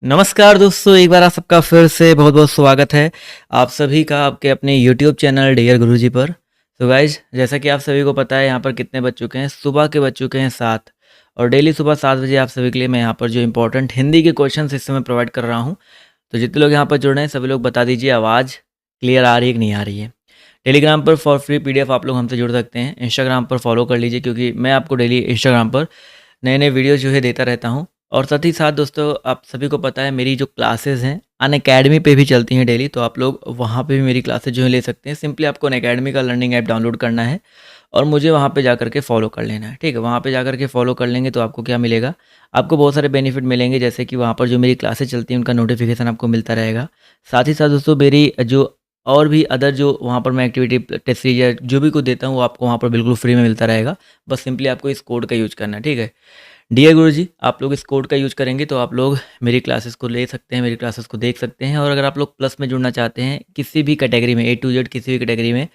नमस्कार दोस्तों, एक बार आप सबका फिर से बहुत बहुत स्वागत है आप सभी का आपके अपने यूट्यूब चैनल डियर गुरुजी पर। तो गाइज, जैसा कि आप सभी को पता है यहाँ पर कितने बज चुके हैं, सुबह के बज चुके हैं 7। और डेली सुबह 7 बजे आप सभी के लिए मैं यहाँ पर जो इंपॉर्टेंट हिंदी के क्वेश्चन इस समय प्रोवाइड कर रहा हूँ। तो जितने लोग यहाँ पर जुड़ रहे हैं सभी लोग बता दीजिए आवाज़ क्लियर आ रही है कि नहीं आ रही है। टेलीग्राम पर फॉर फ्री PDF आप लोग हमसे जुड़ सकते हैं। इंस्टाग्राम पर फॉलो कर लीजिए, क्योंकि मैं आपको डेली इंस्टाग्राम पर नए नए वीडियो जो है देता रहता हूँ। और साथ ही साथ दोस्तों, आप सभी को पता है मेरी जो क्लासेस हैं अनअकैडमी पे भी चलती हैं डेली, तो आप लोग वहाँ पे भी मेरी क्लासेस जो है ले सकते हैं। सिंपली आपको अनअकैडमी का लर्निंग ऐप डाउनलोड करना है और मुझे वहाँ पे जा करके फॉलो कर लेना है। ठीक है, वहाँ पे जा करके फॉलो कर लेंगे तो आपको क्या मिलेगा, आपको बहुत सारे बेनिफिट मिलेंगे। जैसे कि वहाँ पर जो मेरी क्लासेस चलती हैं उनका नोटिफिकेशन आपको मिलता रहेगा। साथ ही साथ दोस्तों, मेरी जो और भी अदर जो वहाँ पर मैं एक्टिविटी टेस्ट सीरीज या जो भी कुछ देता हूँ वो आपको वहाँ पर बिल्कुल फ्री में मिलता रहेगा। बस सिंपली आपको इस कोड का यूज़ करना है। ठीक है डियर गुरुजी, आप लोग इस कोड का यूज़ करेंगे तो आप लोग मेरी क्लासेस को ले सकते हैं, मेरी क्लासेस को देख सकते हैं। और अगर आप लोग प्लस में जुड़ना चाहते हैं किसी भी कैटेगरी में, A to Z किसी भी कैटेगरी में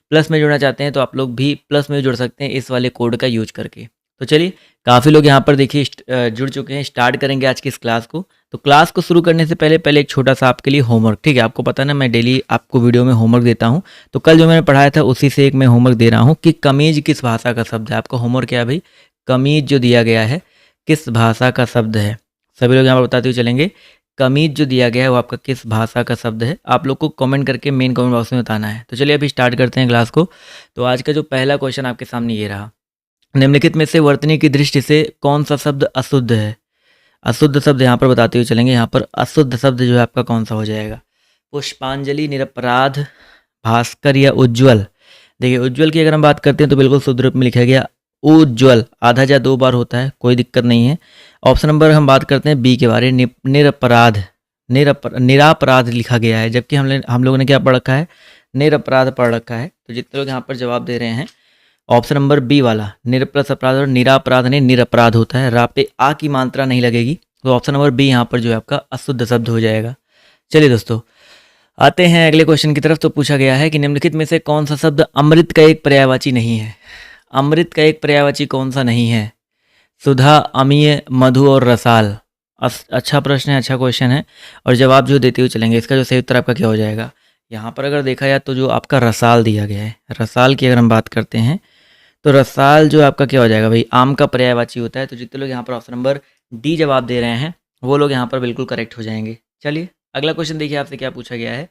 प्लस में जुड़ना चाहते हैं, तो आप लोग भी प्लस में जुड़ सकते हैं इस वाले कोड का यूज करके। तो चलिए, काफ़ी लोग यहाँ पर देखिए जुड़ चुके हैं। स्टार्ट करेंगे आज की इस क्लास को। तो क्लास को शुरू करने से पहले एक छोटा सा आपके लिए होमवर्क। ठीक है, आपको पता है ना मैं डेली आपको वीडियो में होमवर्क देता हूँ। तो कल जो मैंने पढ़ाया था उसी से एक मैं होमवर्क दे रहा हूँ कि कमीज किस भाषा का शब्द है। आपका होमवर्क क्या है भाई, कमीज जो दिया गया है किस भाषा का शब्द है। सभी लोग यहाँ पर बताते हुए चलेंगे, कमीज जो दिया गया है वो आपका किस भाषा का शब्द है। आप लोग को कमेंट करके मेन कमेंट बॉक्स में बताना है। तो चलिए अभी स्टार्ट करते हैं क्लास को। तो आज का जो पहला क्वेश्चन आपके सामने ये रहा, निम्नलिखित में से वर्तनी की दृष्टि से कौन सा शब्द अशुद्ध है। अशुद्ध शब्द यहाँ पर बताते हुए चलेंगे। यहाँ पर अशुद्ध शब्द जो है आपका कौन सा हो जाएगा, पुष्पांजलि, निरपराध, भास्कर या उज्ज्वल। देखिए उज्ज्वल की अगर हम बात करते हैं तो बिल्कुल शुद्ध रूप में लिखा गया उज्ज्वल, आधा या 2 बार होता है, कोई दिक्कत नहीं है। ऑप्शन नंबर हम बात करते हैं बी के बारे, निरपराध, निरापराध लिखा गया है, जबकि हम लोगों ने क्या पढ़ रखा है, निरपराध पढ़ रखा है। तो जितने लोग यहाँ पर जवाब दे रहे हैं ऑप्शन नंबर बी वाला, निरप्लस अपराध और निरापराध नहीं निरपराध होता है, रा पे आ की मात्रा नहीं लगेगी। तो ऑप्शन नंबर बी यहाँ पर जो है आपका अशुद्ध शब्द हो जाएगा। चलिए दोस्तों, आते हैं अगले क्वेश्चन की तरफ। तो पूछा गया है कि निम्नलिखित में से कौन सा शब्द अमृत का एक पर्यायवाची नहीं है। अमृत का एक पर्यायवाची कौन सा नहीं है, सुधा, अमीय, मधु और रसाल। अच्छा प्रश्न है, अच्छा क्वेश्चन है। और जवाब जो देते हुए चलेंगे, इसका जो सही उत्तर आपका क्या हो जाएगा। यहाँ पर अगर देखा जाए तो जो आपका रसाल दिया गया है, रसाल की अगर हम बात करते हैं तो रसाल जो आपका क्या हो जाएगा भाई, आम का पर्यायवाची होता है। तो जितने लोग यहाँ पर ऑप्शन नंबर डी जवाब दे रहे हैं वो लोग यहाँ पर बिल्कुल करेक्ट हो जाएंगे। चलिए अगला क्वेश्चन देखिए, आपसे क्या पूछा गया है,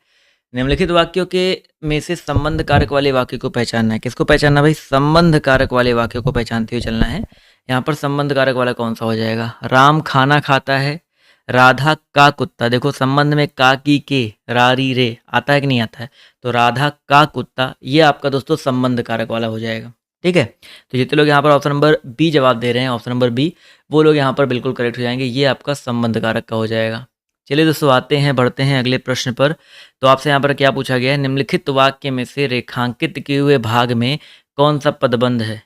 निम्नलिखित वाक्यों के में से संबंध कारक वाले वाक्य को पहचानना है। किसको पहचानना भाई, संबंध कारक वाले वाक्य को पहचानते हुए चलना है। यहाँ पर संबंध कारक वाला कौन सा हो जाएगा, राम खाना खाता है, राधा का कुत्ता। देखो संबंध में का, की, के, रारी, रे आता है कि नहीं आता है, तो राधा का कुत्ता ये आपका दोस्तों संबंध कारक वाला हो जाएगा। ठीक है, तो जितने लोग यहाँ पर ऑप्शन नंबर बी जवाब दे रहे हैं, ऑप्शन नंबर बी, वो लोग यहाँ पर बिल्कुल करेक्ट हो जाएंगे, ये आपका संबंध कारक का हो जाएगा। चलिए दोस्तों, आते हैं बढ़ते हैं अगले प्रश्न पर। तो आपसे यहाँ पर क्या पूछा गया है, निम्नलिखित वाक्य में से रेखांकित किए हुए भाग में कौन सा पदबंध है।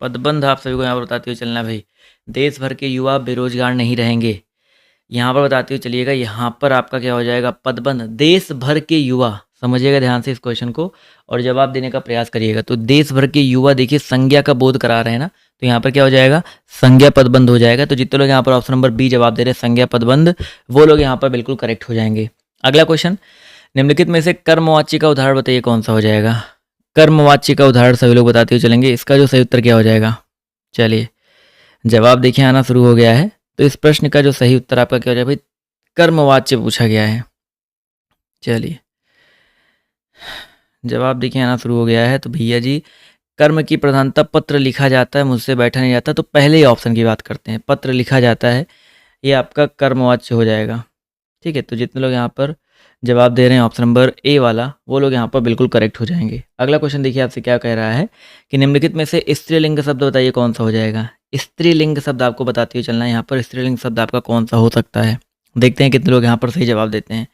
पदबंध आप सभी को यहाँ पर बताते हुए चलना भाई, देश भर के युवा बेरोजगार नहीं रहेंगे। यहाँ पर बताते हुए चलिएगा, यहाँ पर आपका क्या हो जाएगा, पदबंध, देश भर के युवा। समझिएगा ध्यान से इस क्वेश्चन को और जवाब देने का प्रयास करिएगा। तो देश भर के युवा, देखिए संज्ञा का बोध करा रहे हैं ना, तो यहाँ पर क्या हो जाएगा, संज्ञा पदबंध हो जाएगा। तो जितने लोग यहाँ पर ऑप्शन नंबर बी जवाब दे रहे हैं संज्ञा पदबंध, वो लोग यहाँ पर बिल्कुल करेक्ट हो जाएंगे। अगला क्वेश्चन, निम्नलिखित में से कर्मवाच्य का उदाहरण बताइए कौन सा हो जाएगा। कर्मवाच्य का उदाहरण सभी लोग बताते हुए चलेंगे, इसका जो सही उत्तर क्या हो जाएगा। चलिए जवाब देखिए आना शुरू हो गया है। तो इस प्रश्न का जो सही उत्तर आपका क्या हो जाएगा भाई, कर्मवाच्य पूछा गया है। चलिए जवाब देखिए आना शुरू हो गया है। तो भैया जी, कर्म की प्रधानता पत्र लिखा जाता है, मुझसे बैठा नहीं जाता। तो पहले ही ऑप्शन की बात करते हैं, पत्र लिखा जाता है, ये आपका कर्मवाच्य हो जाएगा। ठीक है, तो जितने लोग यहाँ पर जवाब दे रहे हैं ऑप्शन नंबर ए वाला, वो लोग यहाँ पर बिल्कुल करेक्ट हो जाएंगे। अगला क्वेश्चन देखिए आपसे क्या कह रहा है कि निम्नलिखित में से स्त्रीलिंग शब्द बताइए कौन सा हो जाएगा। स्त्रीलिंग शब्द आपको बताते हुए चलना है, यहाँ पर स्त्रीलिंग शब्द आपका कौन सा हो सकता है। देखते हैं कितने लोग यहाँ पर सही जवाब देते हैं।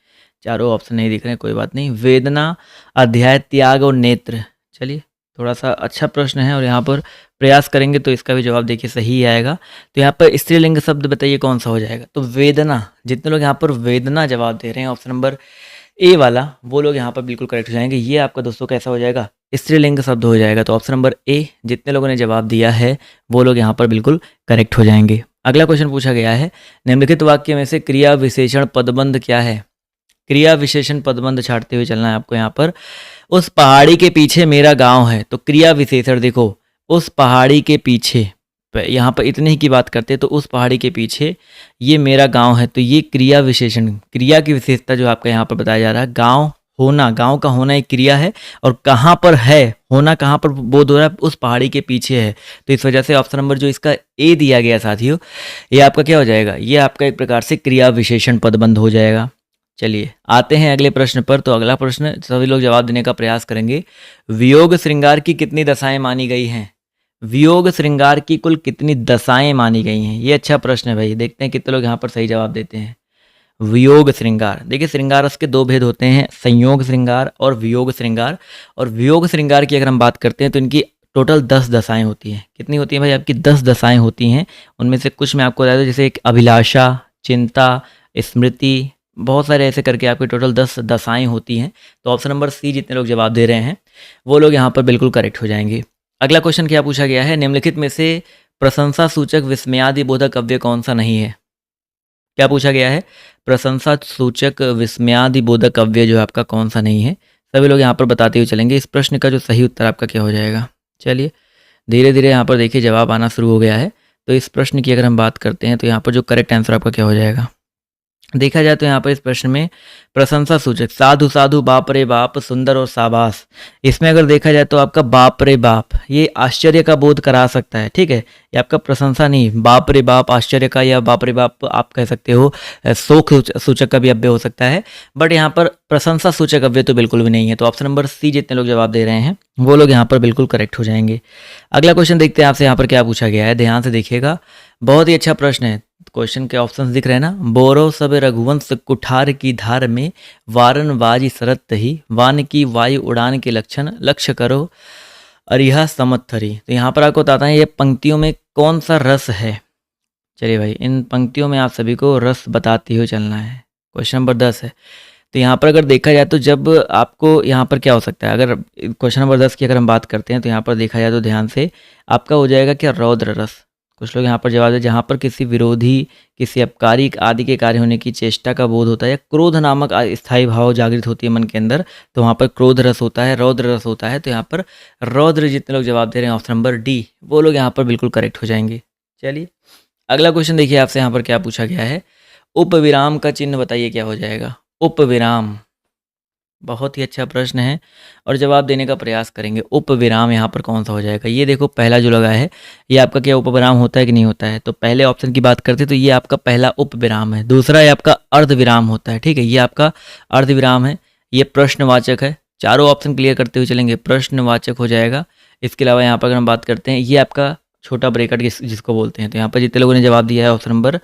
चारों ऑप्शन नहीं दिख रहे हैं, कोई बात नहीं। वेदना, अध्याय, त्याग और नेत्र। चलिए थोड़ा सा अच्छा प्रश्न है और यहाँ पर प्रयास करेंगे तो इसका भी जवाब देखिए सही ही आएगा। तो यहाँ पर स्त्रीलिंग शब्द बताइए कौन सा हो जाएगा। तो वेदना, जितने लोग यहाँ पर वेदना जवाब दे रहे हैं ऑप्शन नंबर ए वाला, वो लोग यहाँ पर बिल्कुल करेक्ट हो जाएंगे। ये आपका दोस्तों कैसा हो जाएगा, स्त्रीलिंग शब्द हो जाएगा। तो ऑप्शन नंबर ए जितने लोगों ने जवाब दिया है वो लोग यहाँ पर बिल्कुल करेक्ट हो जाएंगे। अगला क्वेश्चन पूछा गया है, निम्नलिखित वाक्य में से क्रिया विशेषण पदबंध क्या है? क्रिया विशेषण पदबंध छाटते हुए चलना है आपको यहाँ पर। उस पहाड़ी के पीछे मेरा गांव है, तो क्रिया विशेषण देखो, उस पहाड़ी के पीछे, यहाँ पर इतने ही की बात करते हैं, तो उस पहाड़ी के पीछे ये मेरा गांव है, तो ये क्रिया विशेषण, क्रिया की विशेषता जो आपका यहाँ पर बताया जा रहा है, गांव होना, गांव का होना एक क्रिया है, और कहाँ पर है, होना कहाँ पर बोध हो रहा है, उस पहाड़ी के पीछे है। तो इस वजह से ऑप्शन नंबर जो इसका ए दिया गया साथियों, ये आपका क्या हो जाएगा, ये आपका एक प्रकार से क्रिया विशेषण पदबंध हो जाएगा। चलिए आते हैं अगले प्रश्न पर। तो अगला प्रश्न सभी लोग जवाब देने का प्रयास करेंगे। वियोग श्रृंगार की कितनी दशाएं मानी गई हैं? वियोग श्रृंगार की कुल कितनी दशाएं मानी गई हैं? ये अच्छा प्रश्न है भाई, देखते हैं कितने लोग यहाँ पर सही जवाब देते हैं। वियोग श्रृंगार, देखिए श्रृंगार रस के दो भेद होते हैं, संयोग श्रृंगार और वियोग श्रृंगार। और वियोग श्रृंगार की अगर हम बात करते हैं तो इनकी टोटल 10 दशाएं होती हैं। कितनी होती हैं भाई? आपकी 10 दशाएं होती हैं। उनमें से कुछ मैं आपको बता दूं, जैसे एक अभिलाषा, चिंता, स्मृति, बहुत सारे ऐसे करके आपके टोटल 10 दशाएं होती हैं। तो ऑप्शन नंबर सी जितने लोग जवाब दे रहे हैं वो लोग यहाँ पर बिल्कुल करेक्ट हो जाएंगे। अगला क्वेश्चन क्या पूछा गया है, निम्नलिखित में से प्रशंसा सूचक विस्मयादि बोधक अव्यय कौन सा नहीं है? क्या पूछा गया है? प्रशंसा सूचक विस्मयादि बोधक अव्यय जो आपका कौन सा नहीं है? सभी लोग यहाँ पर बताते हुए चलेंगे। इस प्रश्न का जो सही उत्तर आपका क्या हो जाएगा? चलिए धीरे धीरे यहाँ पर देखिए जवाब आना शुरू हो गया है। तो इस प्रश्न की अगर हम बात करते हैं तो यहाँ पर जो करेक्ट आंसर आपका क्या हो जाएगा? देखा जाए तो यहाँ पर इस प्रश्न में प्रशंसा सूचक साधु साधु, बाप रे बाप, सुंदर और शाबाश, इसमें अगर देखा जाए तो आपका बाप रे बाप ये आश्चर्य का बोध करा सकता है, ठीक है। ये आपका प्रशंसा नहीं, बाप रे बाप आश्चर्य का, या बाप रे बाप आप कह सकते हो शोक सूचक का भी अव्यय हो सकता है, बट यहाँ पर प्रशंसा सूचक अव्यय तो बिल्कुल भी नहीं है। तो ऑप्शन नंबर सी जितने लोग जवाब दे रहे हैं वो लोग यहाँ पर बिल्कुल करेक्ट हो जाएंगे। अगला क्वेश्चन देखते हैं आपसे यहाँ पर क्या पूछा गया है, ध्यान से देखिएगा, बहुत ही अच्छा प्रश्न है। क्वेश्चन के ऑप्शंस दिख रहे हैं ना। बोरो सब रघुवंश कुठार की धार में, वारन बाजी सरत ही, वान की वायु उड़ान के लक्षण, लक्ष्य करो अरिहा समत्थरी। तो यहाँ पर आपको बताता है ये पंक्तियों में कौन सा रस है। चलिए भाई इन पंक्तियों में आप सभी को रस बताते हुए चलना है। क्वेश्चन नंबर 10 है। तो यहाँ पर अगर देखा जाए तो जब आपको यहाँ पर क्या हो सकता है, अगर क्वेश्चन नंबर 10 की अगर हम बात करते हैं तो यहाँ पर देखा जाए तो ध्यान से आपका हो जाएगा क्या, रौद्र रस। कुछ लोग यहाँ पर जवाब दें, जहाँ पर किसी विरोधी, किसी अपकारी आदि के कार्य होने की चेष्टा का बोध होता है, या क्रोध नामक स्थायी भाव जागृत होती है मन के अंदर, तो वहाँ पर क्रोध रस होता है, रौद्र रस होता है। तो यहाँ पर रौद्र जितने लोग जवाब दे रहे हैं ऑप्शन नंबर डी, वो लोग यहाँ पर बिल्कुल करेक्ट हो जाएंगे। चलिए अगला क्वेश्चन देखिए आपसे यहाँ पर क्या पूछा गया है, उपविराम का चिन्ह बताइए क्या हो जाएगा। उपविराम बहुत ही अच्छा प्रश्न है और जवाब देने का प्रयास करेंगे। उपविराम यहाँ पर कौन सा हो जाएगा? ये देखो पहला जो लगा है ये आपका क्या उपविराम होता है कि नहीं होता है? तो पहले ऑप्शन की बात करते तो ये आपका पहला उपविराम है। दूसरा ये आपका अर्धविराम होता है, ठीक है, ये आपका अर्धविराम है। ये प्रश्नवाचक है। चारों ऑप्शन क्लियर करते हुए चलेंगे, प्रश्नवाचक हो जाएगा। इसके अलावा यहाँ पर अगर हम बात करते हैं, ये आपका छोटा ब्रेकेट जिसको बोलते हैं। तो यहाँ पर जितने लोगों ने जवाब दिया है ऑप्शन नंबर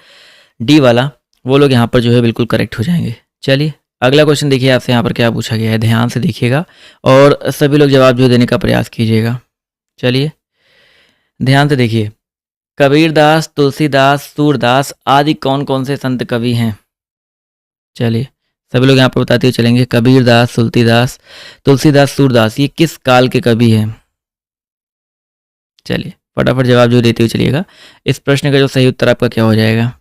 डी वाला, वो लोग यहाँ पर जो है बिल्कुल करेक्ट हो जाएंगे। चलिए अगला क्वेश्चन देखिए आपसे यहाँ पर क्या पूछा गया है, ध्यान से देखिएगा और सभी लोग जवाब जो देने का प्रयास कीजिएगा। चलिए ध्यान से देखिए, कबीरदास, तुलसीदास, सूरदास आदि कौन कौन से संत कवि हैं? चलिए सभी लोग यहाँ पर बताते हुए चलेंगे, कबीरदास, तुलसीदास, सूरदास ये किस काल के कवि हैं? चलिए फटाफट जवाब जो देते हुए चलिएगा। इस प्रश्न का जो सही उत्तर आपका क्या हो जाएगा?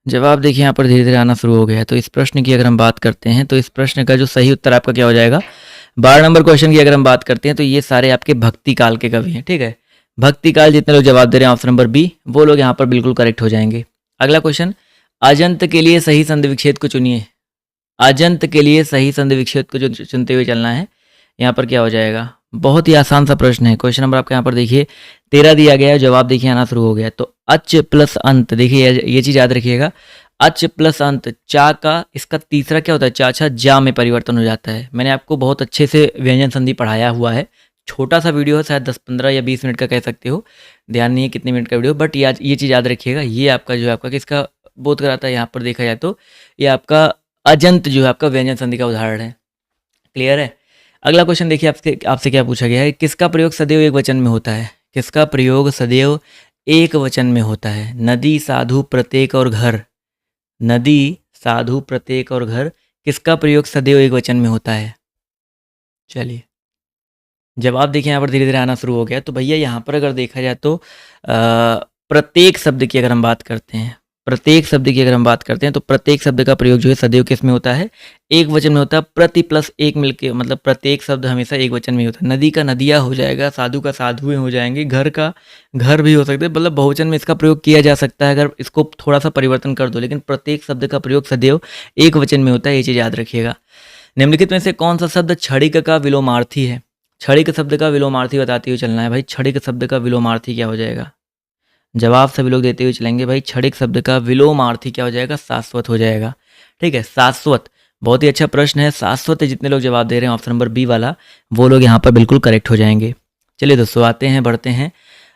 जवाब देखिए यहाँ पर धीरे धीरे आना शुरू हो गया है। तो इस प्रश्न की अगर हम बात करते हैं तो इस प्रश्न का जो सही उत्तर आपका क्या हो जाएगा, 12 नंबर क्वेश्चन की अगर हम बात करते हैं तो ये सारे आपके भक्ति काल के कवि हैं, ठीक है। भक्ति काल जितने लोग जवाब दे रहे हैं ऑप्शन नंबर बी, वो लोग यहाँ पर बिल्कुल करेक्ट हो जाएंगे। अगला क्वेश्चन, अजंत के लिए सही संधि विच्छेद को चुनिए। अजंत के लिए सही संधि विच्छेद को जो चुनते हुए चलना है, यहाँ पर क्या हो जाएगा? बहुत ही आसान सा प्रश्न है। क्वेश्चन नंबर आपका यहाँ पर देखिए 13 दिया गया है, जवाब देखिए आना शुरू हो गया। तो अच प्लस अंत, देखिए ये चीज याद रखिएगा, अच प्लस अंत, चा का इसका तीसरा क्या होता है, चाचा जा में परिवर्तन हो जाता है। मैंने आपको बहुत अच्छे से व्यंजन संधि पढ़ाया हुआ है। छोटा सा वीडियो है, शायद 10-15 या 20 मिनट का कह सकते हो, ध्यान नहीं है कितने मिनट का वीडियो, बट ये चीज़ याद रखिएगा। ये आपका जो है आपका किसका बोध कराता है, यहाँ पर देखा जाए तो ये आपका अजंत जो है आपका व्यंजन संधि का उदाहरण है। क्लियर है। अगला क्वेश्चन देखिए आपसे क्या पूछा गया है, किसका प्रयोग सदैव एक वचन में होता है? किसका प्रयोग सदैव एक वचन में होता है? नदी, साधु, प्रत्येक और घर। नदी, साधु, प्रत्येक और घर, किसका प्रयोग सदैव एक वचन में होता है? चलिए जवाब देखिए यहाँ पर धीरे-धीरे आना शुरू हो गया। तो भैया यहाँ पर अगर देखा जाए तो प्रत्येक शब्द की अगर हम बात करते हैं, तो प्रत्येक शब्द का प्रयोग जो है सदैव किसमें होता है? एक वचन में होता है। प्रति प्लस एक मिलके मतलब प्रत्येक शब्द हमेशा एक वचन में ही होता है। नदी का नदियाँ हो जाएगा, साधु का साधुएँ हो जाएँगे, घर का घर भी हो सकते हैं। मतलब बहुवचन में इसका प्रयोग किया जा सकता है अगर इसको थोड़ा-सा परिवर्तन कर दो, लेकिन प्रत्येक शब्द का प्रयोग सदैव एक वचन में होता है, ये चीज़ याद रखिएगा। निम्नलिखित में से कौन-सा शब्द क्षणिक का विलोमार्थी है? क्षणिक शब्द का विलोमार्थी बताते हुए चलना है भाई। क्षणिक शब्द का विलोमार्थी क्या हो जाएगा? जवाब सभी लोग देते हुए चलेंगे भाई। क्षणिक शब्द का विलोमार्थी क्या हो जाएगा? शाश्वत हो जाएगा। ठीक है, शाश्वत। बहुत ही अच्छा प्रश्न है। शाश्वत जितने लोग जवाब दे रहे हैं ऑप्शन नंबर बी वाला, वो लोग यहाँ पर बिल्कुल करेक्ट हो जाएंगे। चलिए दोस्तों, आते हैं, बढ़ते हैं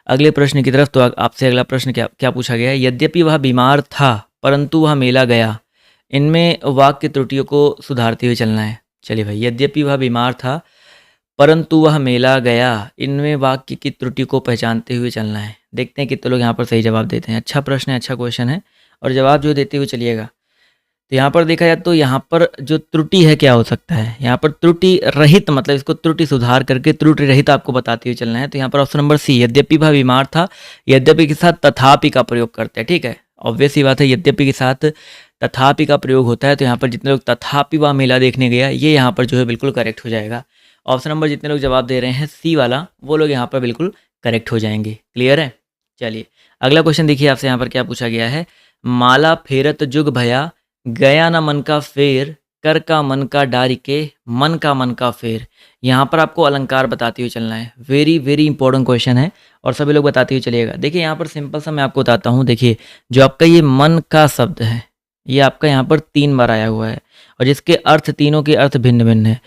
अगले प्रश्न की तरफ। तो आपसे अगला प्रश्न क्या क्या पूछा गया है? यद्यपि वह बीमार था परंतु वह मेला गया। इनमें वाक्य त्रुटियों को सुधारते हुए चलना है। चलिए भाई, यद्यपि वह बीमार था परंतु वह मेला गया, इनमें वाक्य की त्रुटि को पहचानते हुए चलना है। देखते हैं कितने लोग यहाँ पर सही जवाब देते हैं। अच्छा प्रश्न है, अच्छा क्वेश्चन है, और जवाब जो देते हुए चलिएगा। तो यहाँ पर देखा जाए तो यहाँ पर जो त्रुटि है क्या हो सकता है? यहाँ पर त्रुटि रहित, मतलब इसको त्रुटि सुधार करके त्रुटि रहित आपको बताते हुए चलना है। तो यहाँ पर ऑप्शन नंबर सी, यद्यपि वह बीमार था, यद्यपि के साथ तथापि का प्रयोग करते हैं। ठीक है, ऑब्वियस ही बात है, यद्यपि के साथ तथापि का प्रयोग होता है। तो यहाँ पर जितने लोग तथापि वह मेला देखने गया, ये यहाँ पर जो है बिल्कुल करेक्ट हो जाएगा। ऑप्शन नंबर जितने लोग जवाब दे रहे हैं सी वाला, वो लोग यहाँ पर बिल्कुल करेक्ट हो जाएंगे। क्लियर है? चलिए अगला क्वेश्चन देखिए, आपसे यहाँ पर क्या पूछा गया है? माला फेरत जुग भया, गया ना मन का फेर, कर का मन का डारिके, मन का फेर। यहाँ पर आपको अलंकार बताते हुए चलना है। वेरी वेरी इंपॉर्टेंट क्वेश्चन है, और सभी लोग बताते हुए चलिएगा। देखिए यहाँ पर सिंपल सा मैं आपको बताता हूँ। देखिए, जो आपका ये मन का शब्द है, ये आपका यहाँ पर 3 बार आया हुआ है, और जिसके अर्थ, तीनों के अर्थ भिन्न भिन्न है।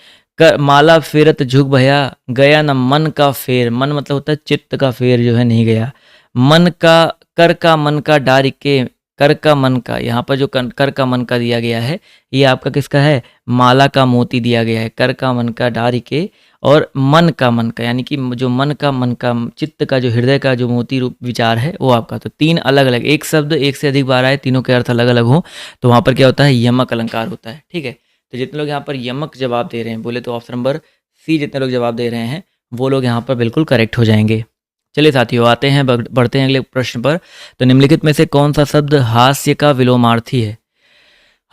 माला फेरत झुक भया, गया न मन का फेर। मन मतलब होता है चित्त का फेर जो है नहीं गया। मन का, कर का मन का डारिके, कर का मन का, यहाँ पर जो कर का मन का दिया गया है, ये आपका किसका है? माला का मोती दिया गया है। कर का मन का डारिके, और मन का, यानी कि जो मन का चित्त का, जो हृदय का जो मोती रूप विचार है, वो आपका। तो 3 अलग अलग, एक शब्द एक से अधिक बार आए, तीनों के अर्थ अलग अलग हो, तो वहाँ पर क्या होता है? यमक अलंकार होता है। ठीक है, तो जितने लोग यहाँ पर यमक जवाब दे रहे हैं, बोले तो ऑप्शन नंबर सी जितने लोग जवाब दे रहे हैं, वो लोग यहाँ पर बिल्कुल करेक्ट हो जाएंगे। चलिए साथियों, आते हैं, बढ़ते हैं अगले प्रश्न पर। तो निम्नलिखित में से कौन सा शब्द हास्य का विलोमार्थी है?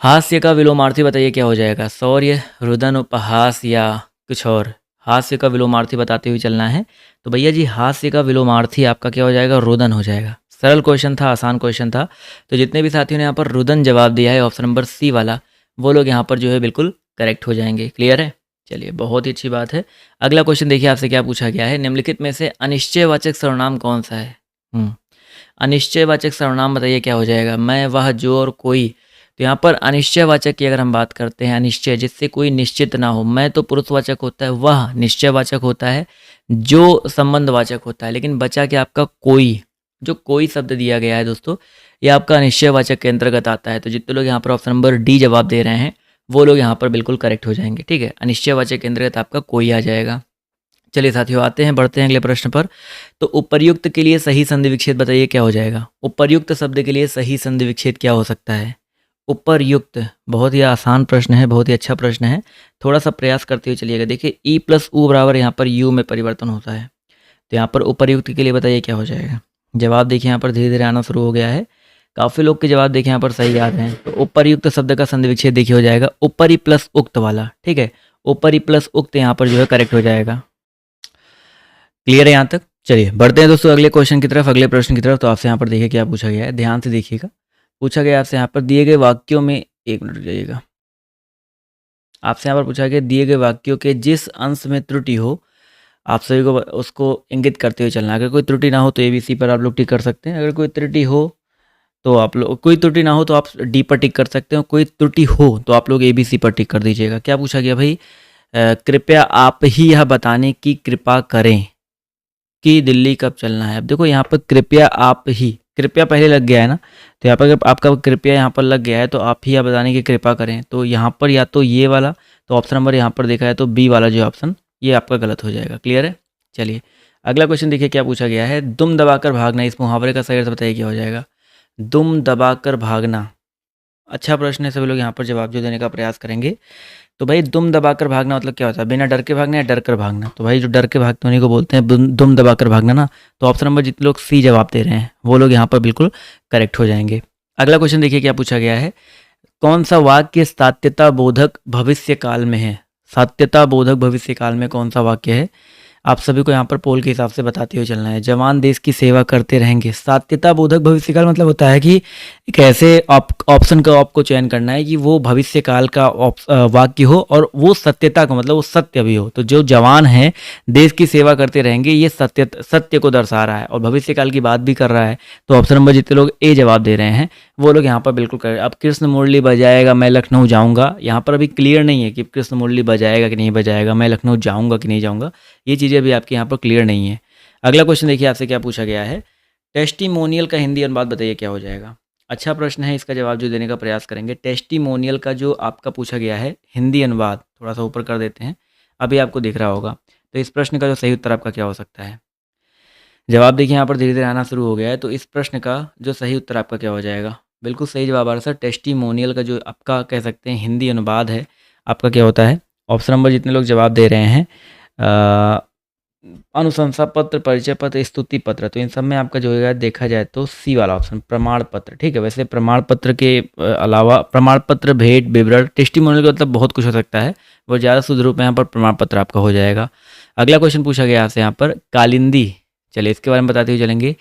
हास्य का विलोमार्थी बताइए क्या हो जाएगा? शौर्य, रुदन, उपहास, या कुछ और? हास्य का विलोमार्थी बताते हुए चलना है। तो भैया जी, हास्य का विलोमार्थी आपका क्या हो जाएगा? रुदन हो जाएगा। सरल क्वेश्चन था, आसान क्वेश्चन था। तो जितने भी साथियों ने यहाँ पर रुदन जवाब दिया है, ऑप्शन नंबर सी वाला, वो लोग यहाँ पर जो है बिल्कुल करेक्ट हो जाएंगे। क्लियर है? चलिए, बहुत ही अच्छी बात है। अगला क्वेश्चन देखिए, आपसे क्या पूछा गया है? निम्नलिखित में से अनिश्चयवाचक सर्वनाम कौन सा है? अनिश्चयवाचक सर्वनाम बताइए क्या हो जाएगा? मैं, वह, जो और कोई। तो यहाँ पर अनिश्चयवाचक की अगर हम बात करते हैं, अनिश्चय जिससे कोई निश्चित ना हो। मैं तो पुरुषवाचक होता है, वह निश्चयवाचक होता है, जो संबंधवाचक होता है। लेकिन बचा क्या आपका? कोई। जो कोई शब्द दिया गया है दोस्तों, ये आपका अनिश्चयवाचक के अंतर्गत आता है। तो जितने लोग यहाँ पर ऑप्शन नंबर डी जवाब दे रहे हैं, वो लोग यहाँ पर बिल्कुल करेक्ट हो जाएंगे। ठीक है, अनिश्चयवाचक के अंतर्गत आपका कोई आ जाएगा। चलिए साथियों, आते हैं, बढ़ते हैं अगले प्रश्न पर। तो उपर्युक्त के लिए सही संधि विच्छेद बताइए क्या हो जाएगा? उपर्युक्त शब्द के लिए सही संधि विच्छेद क्या हो सकता है? उपर्युक्त, बहुत ही आसान प्रश्न है, बहुत ही अच्छा प्रश्न है। थोड़ा सा प्रयास करते हुए चलिएगा। देखिए, ई प्लस ऊ बराबर यहाँ पर यू में परिवर्तन होता है। तो यहाँ पर उपर्युक्त के लिए बताइए क्या हो जाएगा? जवाब देखिए यहाँ पर धीरे धीरे आना शुरू हो गया है। काफ़ी लोग के जवाब देखिए यहाँ पर सही आ रहे हैं। तो उपर्युक्त शब्द का संधि विच्छेद देखिए हो जाएगा ऊपरी प्लस उक्त वाला। ठीक है, ऊपरी प्लस उक्त यहाँ पर जो है करेक्ट हो जाएगा। क्लियर है यहाँ तक? चलिए बढ़ते हैं दोस्तों अगले क्वेश्चन की तरफ, अगले प्रश्न की तरफ। तो आपसे यहाँ पर देखिए क्या पूछा गया है, ध्यान से देखिएगा। पूछा गया आपसे यहाँ पर दिए गए वाक्यों में, एक मिनट रुक जाइएगा। आपसे यहाँ पर पूछा गया दिए गए वाक्यों के जिस अंश में त्रुटि हो, आप सभी को उसको इंगित करते हुए चलना है। अगर कोई त्रुटि ना हो तो ABC पर आप लोग टिक कर सकते हैं। अगर कोई त्रुटि हो तो आप लोग, कोई त्रुटि ना हो तो आप D पर टिक कर सकते हो। कोई त्रुटि हो तो आप लोग ABC पर टिक कर दीजिएगा। क्या पूछा गया भाई? कृपया आप ही यह बताने की कृपा करें कि दिल्ली कब चलना है। अब देखो यहाँ पर कृपया आप ही, कृपया पहले लग गया है ना, तो यहाँ पर अगर आपका कृपया यहाँ पर लग गया है तो आप ही यह बताने की कृपा करें, तो यहाँ पर या तो ये वाला, तो ऑप्शन नंबर यहाँ पर देखा है तो बी वाला जो ऑप्शन, ये आपका गलत हो जाएगा। क्लियर है? चलिए अगला क्वेश्चन देखिए क्या पूछा गया है। दुम दबाकर भागना, इस मुहावरे का सही अर्थ बताइए क्या हो जाएगा? दुम दबाकर भागना, अच्छा प्रश्न है, सभी लोग यहाँ पर जवाब जो देने का प्रयास करेंगे। तो भाई दुम दबाकर भागना मतलब क्या होता है? बिना डर के भागना या डर कर भागना? तो भाई जो डर के भागते हैं उन्हीं को बोलते हैं दुम दबाकर भागना ना। तो ऑप्शन नंबर जितने लोग सी जवाब दे रहे हैं वो लोग यहाँ पर बिल्कुल करेक्ट हो जाएंगे। अगला क्वेश्चन देखिए क्या पूछा गया है। कौन सा वाक्य सात्यता बोधक भविष्य काल में है? सात्यता बोधक भविष्य काल में कौन सा वाक्य है? आप सभी को यहाँ पर पोल के हिसाब से बताते हुए चलना है। जवान देश की सेवा करते रहेंगे। सात्यता बोधक भविष्य काल मतलब होता है कि एक ऐसे ऑप्शन का आपको चयन करना है कि वो भविष्य काल का वाक्य हो और वो सत्यता को मतलब वो सत्य भी हो। तो जो जवान है देश की सेवा करते रहेंगे, ये सत्य को दर्शा रहा है और भविष्य काल की बात भी कर रहा है। तो ऑप्शन नंबर जितने लोग ए जवाब दे रहे हैं वो लोग यहाँ पर बिल्कुल कर। अब कृष्ण मुरली बजाएगा मैं लखनऊ जाऊँगा, यहाँ पर अभी क्लियर नहीं है कि कृष्ण मुरली बजाएगा कि नहीं बजाएगा, मैं लखनऊ जाऊँगा कि नहीं जाऊँगा, ये चीज़ें अभी आपके यहाँ पर क्लियर नहीं है। अगला क्वेश्चन देखिए आपसे क्या पूछा गया है। टेस्टिमोनियल का हिंदी अनुवाद बताइए क्या हो जाएगा? अच्छा प्रश्न है, इसका जवाब जो देने का प्रयास करेंगे। टेस्टिमोनियल का जो आपका पूछा गया है हिंदी अनुवाद, थोड़ा सा ऊपर कर देते हैं, अभी आपको दिख रहा होगा। तो इस प्रश्न का जो सही उत्तर आपका क्या हो सकता है? जवाब देखिए यहाँ पर धीरे धीरे आना शुरू हो गया है। तो इस प्रश्न का जो सही उत्तर आपका क्या हो जाएगा? बिल्कुल सही जवाब आ रहा है सर। टेस्टिमोनियल का जो आपका कह सकते हैं हिंदी अनुवाद है आपका क्या होता है? ऑप्शन नंबर जितने लोग जवाब दे रहे हैं अनुशंसा पत्र, परिचय पत्र, स्तुति पत्र, तो इन सब में आपका जो है देखा जाए तो सी वाला ऑप्शन प्रमाण पत्र। ठीक है, वैसे प्रमाण पत्र के अलावा प्रमाण पत्र, भेंट, विवरण, टेस्टिमोनियल का मतलब बहुत कुछ हो सकता है, वो ज़्यादा शुद्ध रूप में यहाँ पर प्रमाण पत्र आपका हो जाएगा। अगला क्वेश्चन पूछा गया आपसे यहाँ पर कालिंदी। चलिए इसके बारे में बताते हुए चलेंगे।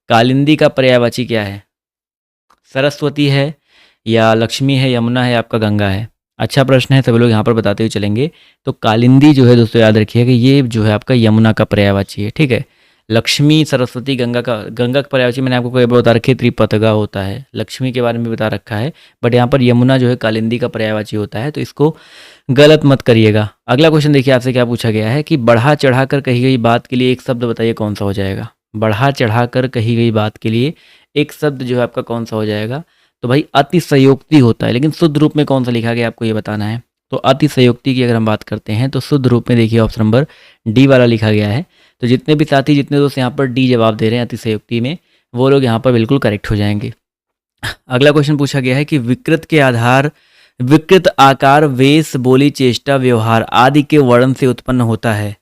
कालिंदी का पर्यायवाची क्या है? सरस्वती है या लक्ष्मी है, यमुना है, आपका गंगा है? अच्छा प्रश्न है, सभी लोग यहाँ पर बताते हुए चलेंगे। तो कालिंदी जो है दोस्तों याद रखिएगा ये जो है आपका यमुना का पर्यायवाची है। ठीक है, लक्ष्मी, सरस्वती, गंगा का पर्यायवाची मैंने आपको कई बार बता रखी है, त्रिपतगा होता है। लक्ष्मी के बारे में बता रखा है, बट यहाँ पर यमुना जो है कालिंदी का पर्यायवाची होता है, तो इसको गलत मत करिएगा। अगला क्वेश्चन देखिए आपसे क्या पूछा गया है कि बढ़ा चढ़ा कर कही गई बात के लिए एक शब्द बताइए कौन सा हो जाएगा? बढ़ा चढ़ा कर कही गई बात के लिए एक शब्द जो है आपका कौन सा हो जाएगा? तो भाई अतिशयोक्ति होता है, लेकिन शुद्ध रूप में कौन सा लिखा गया आपको ये बताना है। तो अतिशयोक्ति की अगर हम बात करते हैं तो शुद्ध रूप में देखिए ऑप्शन नंबर डी वाला लिखा गया है। तो जितने भी साथी, जितने दोस्त यहाँ पर डी जवाब दे रहे हैं अतिशयोक्ति में, वो लोग यहाँ पर बिल्कुल करेक्ट हो जाएंगे। अगला क्वेश्चन पूछा गया है कि विकृत आकार, वेश, बोली, चेष्टा, व्यवहार आदि के वर्ण से उत्पन्न होता है।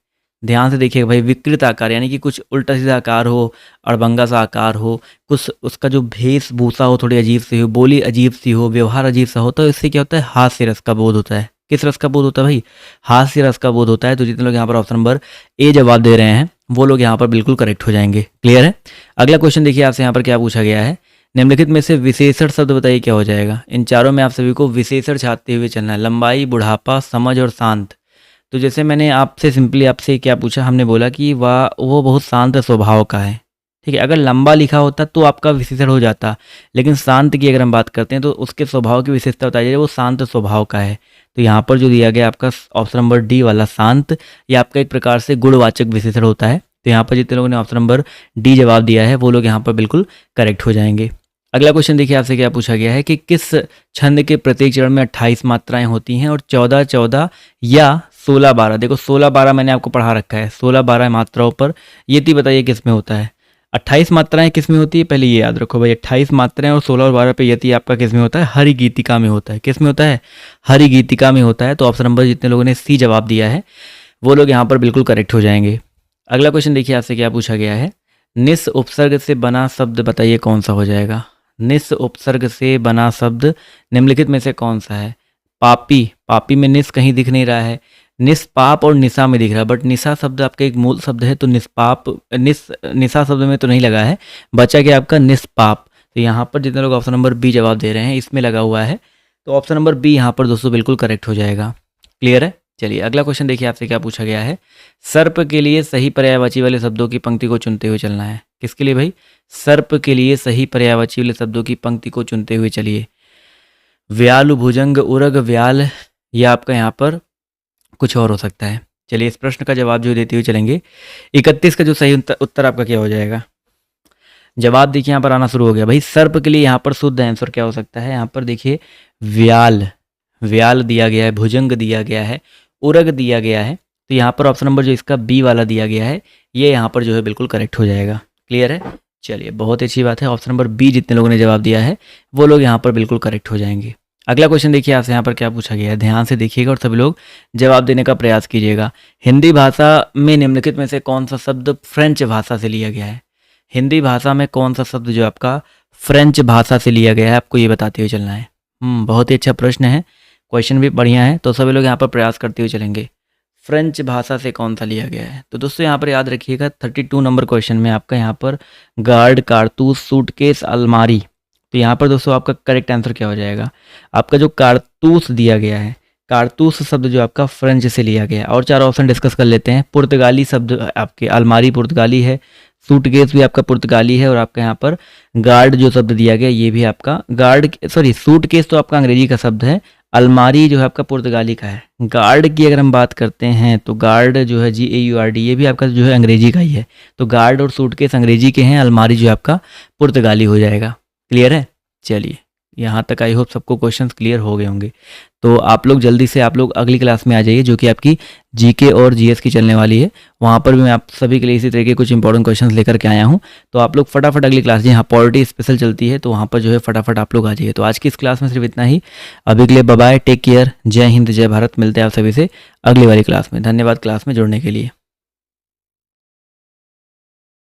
ध्यान से देखिएगा भाई, विकृत आकार यानी कि कुछ उल्टा सीधा आकार हो, अड़भंगा सा आकार हो, कुछ उसका जो वेशभूषा हो थोड़ी अजीब सी हो, बोली अजीब सी हो, व्यवहार अजीब सा होता है, इससे क्या होता है? हास्य रस का बोध होता है। किस रस का बोध होता है भाई? हास्य रस का बोध होता है। तो जितने लोग यहाँ पर ऑप्शन नंबर ए जवाब दे रहे हैं वो लोग यहाँ पर बिल्कुल करेक्ट हो जाएंगे। क्लियर है? अगला क्वेश्चन देखिए आपसे यहाँ पर क्या पूछा गया है। निम्नलिखित में से विशेषण शब्द बताइए क्या हो जाएगा? इन चारों में आप सभी को विशेषण छापते हुए चलना है। लंबाई, बुढ़ापा, समझ और शांत। तो जैसे मैंने आपसे सिंपली आपसे क्या पूछा, हमने बोला कि वो बहुत शांत स्वभाव का है। ठीक है, अगर लंबा लिखा होता तो आपका विशेषण हो जाता, लेकिन शांत की अगर हम बात करते हैं तो उसके स्वभाव की विशेषता बताई जाए वो शांत स्वभाव का है। तो यहाँ पर जो दिया गया आपका ऑप्शन नंबर डी वाला शांत, ये आपका एक प्रकार से गुणवाचक विशेषण होता है। तो यहाँ पर जितने लोगों ने ऑप्शन नंबर डी जवाब दिया है वो लोग यहाँ पर बिल्कुल करेक्ट हो जाएंगे। अगला क्वेश्चन देखिए आपसे क्या पूछा गया है कि किस छंद के प्रत्येक चरण में 28 मात्राएं होती हैं और 14-14 या 16-12, देखो 16-12 मैंने आपको पढ़ा रखा है, 16-12 मात्राओं पर यति बताइए किस में होता है? 28 मात्राएं किस में होती है पहले ये याद रखो भाई। 28 मात्राएं और 16 और 12 पे यति आपका किस में होता है? हरि गीतिका में होता है। किस में होता है? हरि गीतिका में होता है। तो ऑप्शन नंबर जितने लोगों ने सी जवाब दिया है वो लोग यहाँ पर बिल्कुल करेक्ट हो जाएंगे। अगला क्वेश्चन देखिए आपसे क्या पूछा गया है। निस उपसर्ग से बना शब्द बताइए कौन सा हो जाएगा? निस उपसर्ग से बना शब्द निम्नलिखित में से कौन सा है? पापी, पापी में निस कहीं दिख नहीं रहा है, निष्पाप और निशा में दिख रहा है, बट निशा शब्द आपका एक मूल शब्द है, तो निशा शब्द में तो नहीं लगा है, बचा गया आपका निष्पाप। तो यहाँ पर जितने लोग ऑप्शन नंबर बी जवाब दे रहे हैं इसमें लगा हुआ है, तो ऑप्शन नंबर बी यहाँ पर दोस्तों बिल्कुल करेक्ट हो जाएगा। क्लियर है? चलिए अगला क्वेश्चन देखिए आपसे क्या पूछा गया है। सर्प के लिए सही पर्यायवाची वाले शब्दों की पंक्ति को चुनते हुए चलना है। किसके लिए भाई? सर्प के लिए सही पर्यायवाची वाले शब्दों की पंक्ति को चुनते हुए चलिए। व्याल, भुजंग, उरग, व्याल, या आपका यहाँ पर कुछ और हो सकता है। चलिए इस प्रश्न का जवाब जो देते हुए चलेंगे। 31 का जो सही उत्तर आपका क्या हो जाएगा? जवाब देखिए यहाँ पर आना शुरू हो गया भाई। सर्प के लिए यहाँ पर शुद्ध आंसर क्या हो सकता है? यहाँ पर देखिए व्याल, व्याल दिया गया है, भुजंग दिया गया है, उरग दिया गया है। तो यहाँ पर ऑप्शन नंबर जो इसका बी वाला दिया गया है ये यहाँ पर जो है बिल्कुल करेक्ट हो जाएगा। क्लियर है? चलिए बहुत अच्छी बात है। ऑप्शन नंबर बी जितने लोगों ने जवाब दिया है वो लोग यहाँ पर बिल्कुल करेक्ट हो जाएंगे। अगला क्वेश्चन देखिए आपसे यहाँ पर क्या पूछा गया है, ध्यान से देखिएगा और सभी लोग जवाब देने का प्रयास कीजिएगा। हिंदी भाषा में निम्नलिखित में से कौन सा शब्द फ्रेंच भाषा से लिया गया है? हिंदी भाषा में कौन सा शब्द जो आपका फ्रेंच भाषा से लिया गया है, आपको ये बताते हुए चलना है। बहुत ही अच्छा प्रश्न है, क्वेश्चन भी बढ़िया है, तो सभी लोग यहाँ पर प्रयास करते हुए चलेंगे। फ्रेंच भाषा से कौन सा लिया गया है? तो दोस्तों यहाँ पर याद रखिएगा 32 नंबर क्वेश्चन में आपका यहाँ पर गार्ड, कारतूस, सूटकेस, अलमारी। तो यहाँ पर दोस्तों आपका करेक्ट आंसर क्या हो जाएगा? आपका जो कारतूस दिया गया है, कारतूस शब्द जो आपका फ्रेंच से लिया गया है। और 4 ऑप्शन डिस्कस कर लेते हैं। पुर्तगाली शब्द आपके अलमारी पुर्तगाली है, सूटकेस भी आपका पुर्तगाली है, और आपका यहाँ पर गार्ड जो शब्द दिया गया ये भी आपका सूटकेस तो आपका अंग्रेजी का शब्द है, अलमारी जो है आपका पुर्तगाली का है। गार्ड की अगर हम बात करते हैं तो गार्ड जो है GAURD ये भी आपका जो है अंग्रेजी का ही है। तो गार्ड और सूटकेस अंग्रेजी के हैं, अलमारी जो है आपका पुर्तगाली हो जाएगा। क्लियर है? चलिए, यहाँ तक आई होप सबको क्वेश्चंस क्लियर हो गए होंगे। तो आप लोग जल्दी से आप लोग अगली क्लास में आ जाइए जो कि आपकी GK और GS की चलने वाली है। वहाँ पर भी मैं आप सभी के लिए इसी तरह के कुछ इंपॉर्टेंट क्वेश्चंस लेकर के आया हूँ। तो आप लोग फटाफट अगली क्लास, जी हाँ पॉलिटी स्पेशल चलती है, तो वहाँ पर जो है फटाफट आप लोग आ जाइए। तो आज की इस क्लास में सिर्फ इतना ही। अभी के लिए बाय बाय, टेक केयर, जय हिंद, जय भारत। मिलते हैं आप सभी से अगली वाली क्लास में। धन्यवाद क्लास में जुड़ने के लिए।